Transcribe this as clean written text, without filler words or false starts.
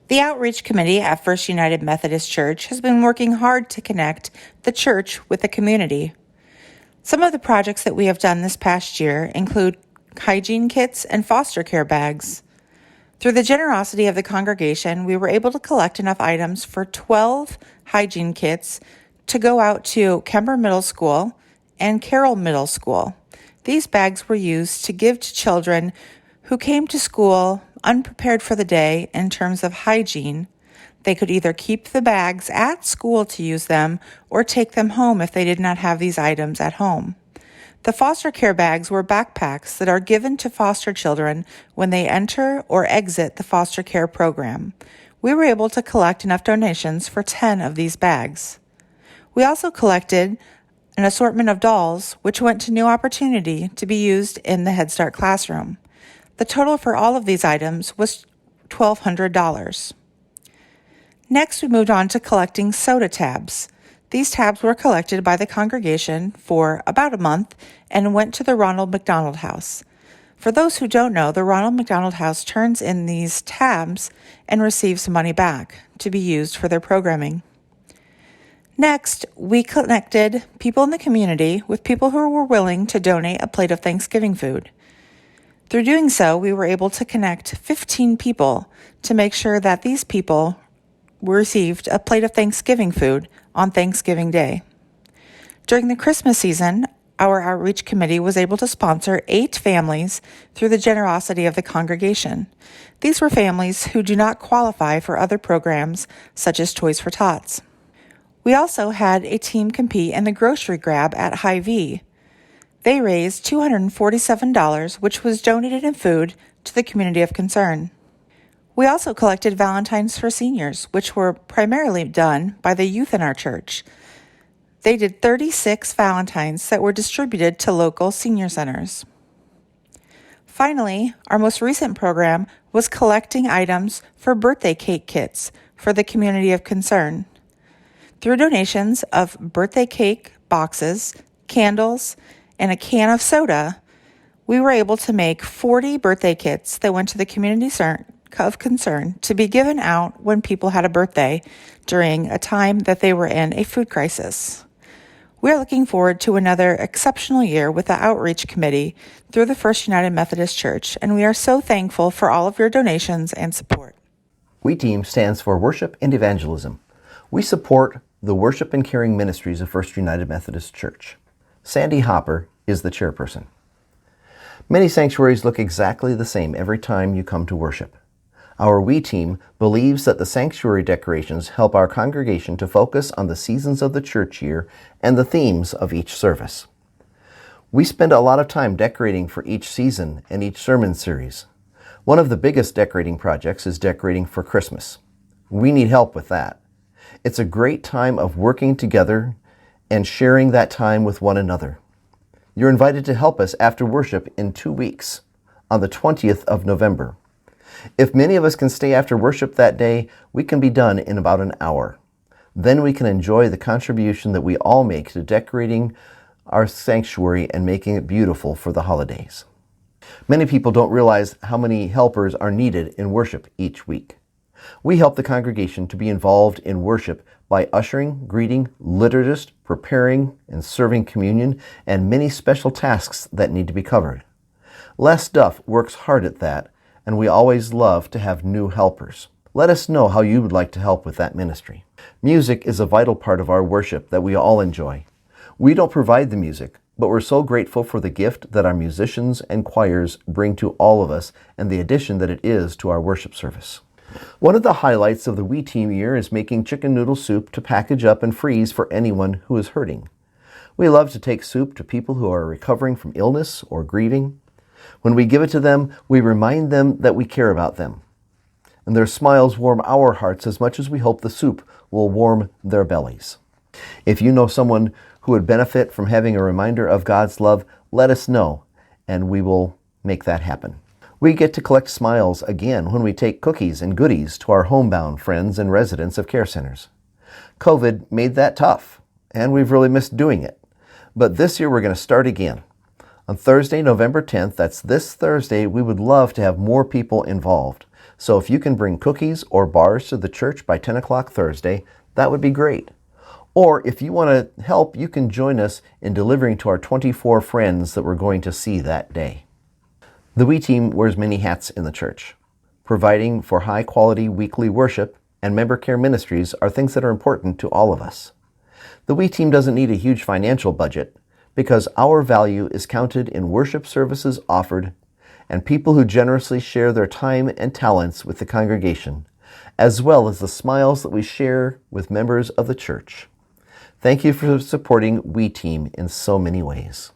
The Outreach Committee at First United Methodist Church has been working hard to connect the church with the community. Some of the projects that we have done this past year include hygiene kits and foster care bags. Through the generosity of the congregation, we were able to collect enough items for 12 hygiene kits to go out to Kemper Middle School and Carroll Middle School. These bags were used to give to children who came to school unprepared for the day in terms of hygiene. They could either keep the bags at school to use them or take them home if they did not have these items at home. The foster care bags were backpacks that are given to foster children when they enter or exit the foster care program. We were able to collect enough donations for 10 of these bags. We also collected an assortment of dolls, which went to New Opportunity to be used in the Head Start classroom. The total for all of these items was $1,200. Next, we moved on to collecting soda tabs. These tabs were collected by the congregation for about a month and went to the Ronald McDonald House. For those who don't know, the Ronald McDonald House turns in these tabs and receives money back to be used for their programming. Next, we connected people in the community with people who were willing to donate a plate of Thanksgiving food. Through doing so, we were able to connect 15 people to make sure that these people received a plate of Thanksgiving food on Thanksgiving Day. During the Christmas season, our outreach committee was able to sponsor 8 families through the generosity of the congregation. These were families who do not qualify for other programs such as Toys for Tots. We also had a team compete in the grocery grab at Hy-Vee. They raised $247, which was donated in food to the community of concern. We also collected Valentines for seniors, which were primarily done by the youth in our church. They did 36 Valentines that were distributed to local senior centers. Finally, our most recent program was collecting items for birthday cake kits for the community of concern. Through donations of birthday cake boxes, candles, and a can of soda, we were able to make 40 birthday kits that went to the community of concern to be given out when people had a birthday during a time that they were in a food crisis. We are looking forward to another exceptional year with the Outreach Committee through the First United Methodist Church, and we are so thankful for all of your donations and support. WE Team stands for Worship and Evangelism. We support the Worship and Caring Ministries of First United Methodist Church. Sandy Hopper is the chairperson. Many sanctuaries look exactly the same every time you come to worship. Our WE Team believes that the sanctuary decorations help our congregation to focus on the seasons of the church year and the themes of each service. We spend a lot of time decorating for each season and each sermon series. One of the biggest decorating projects is decorating for Christmas. We need help with that. It's a great time of working together and sharing that time with one another. You're invited to help us after worship in 2 weeks, on the 20th of November. If many of us can stay after worship that day, we can be done in about an hour. Then we can enjoy the contribution that we all make to decorating our sanctuary and making it beautiful for the holidays. Many people don't realize how many helpers are needed in worship each week. We help the congregation to be involved in worship by ushering, greeting, liturgist, preparing, and serving communion, and many special tasks that need to be covered. Les Duff works hard at that, and we always love to have new helpers. Let us know how you would like to help with that ministry. Music is a vital part of our worship that we all enjoy. We don't provide the music, but we're so grateful for the gift that our musicians and choirs bring to all of us and the addition that it is to our worship service. One of the highlights of the WE Team year is making chicken noodle soup to package up and freeze for anyone who is hurting. We love to take soup to people who are recovering from illness or grieving. When we give it to them, we remind them that we care about them. And their smiles warm our hearts as much as we hope the soup will warm their bellies. If you know someone who would benefit from having a reminder of God's love, let us know, and we will make that happen. We get to collect smiles again when we take cookies and goodies to our homebound friends and residents of care centers. COVID made that tough, and we've really missed doing it. But this year we're going to start again. On Thursday, November 10th, that's this Thursday, we would love to have more people involved. So if you can bring cookies or bars to the church by 10 o'clock Thursday, that would be great. Or if you want to help, you can join us in delivering to our 24 friends that we're going to see that day. The We Team wears many hats in the church. Providing for high-quality weekly worship and member care ministries are things that are important to all of us. The We Team doesn't need a huge financial budget because our value is counted in worship services offered and people who generously share their time and talents with the congregation, as well as the smiles that we share with members of the church. Thank you for supporting We Team in so many ways.